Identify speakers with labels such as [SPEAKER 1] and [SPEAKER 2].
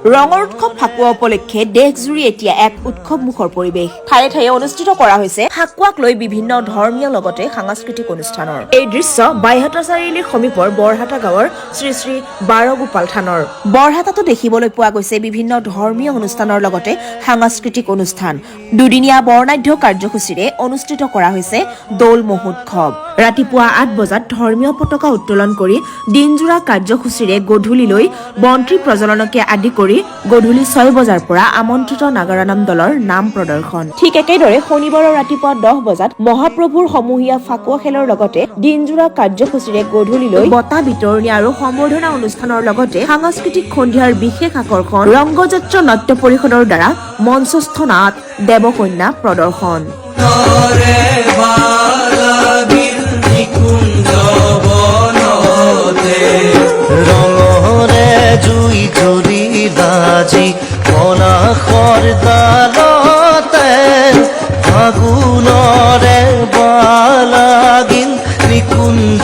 [SPEAKER 1] ৰঙৰ উৎসৱ ফাকুৱা উপলক্ষে দেশজুৰি এতিয়া এক উৎসৱমুখৰ পৰিৱেশ। ঠায়ে ঠায়ে অনুষ্ঠিত কৰা হৈছে ফাকুৱাক লৈ বিভিন্ন ধৰ্মীয় লগতে সাংস্কৃতিক অনুষ্ঠানৰ। এই দৃশ্য বাইহাটা চাৰিআলিৰ সমীপৰ বৰহাটা গাঁৱৰ শ্ৰী শ্ৰী বাৰগোপাল থানৰ। বৰহাটাতো দেখিবলৈ পোৱা গৈছে বিভিন্ন ধৰ্মীয় অনুষ্ঠানৰ লগতে সাংস্কৃতিক অনুষ্ঠান। দুদিনীয়া বৰ্ণাঢ্য কাৰ্যসূচীৰে অনুষ্ঠিত কৰা হৈছে দৌল মহোৎসৱ। ৰাতিপুৱা 8 বজাত ধৰ্মীয় পতাকা উত্তোলন কৰি দিনজোৰা কাৰ্যসূচীৰে গধূলিলৈ বন্তি প্ৰজ্বলনকে আদি কৰি গধূলি 6 বজাৰ পৰা আমন্ত্ৰিত নাগাৰা নাম দলৰ নাম প্ৰদৰ্শন। ঠিক একেদৰে শনিবাৰৰ ৰাতিপুৱা 10 বজাত মহাপ্ৰভুৰ সমূহীয়া ফাকুৱা খেলৰ লগতে দিনজোৰা কাৰ্যসূচীৰে গধূলিলৈ বঁটা বিতৰণী আৰু সম্বৰ্ধনা অনুষ্ঠানৰ লগতে সাংস্কৃতিক সন্ধিয়াৰ বিশেষ আকৰ্ষণ ৰংগযাত্ৰা নাট্য পৰিষদৰ দ্বাৰা মঞ্চস্থ নাট দেৱকন্যা প্ৰদৰ্শন।
[SPEAKER 2] জুই ধৰি বাজি পলাশৰ দালতে ফাগুণৰে বালাগিল নিকুঞ্জ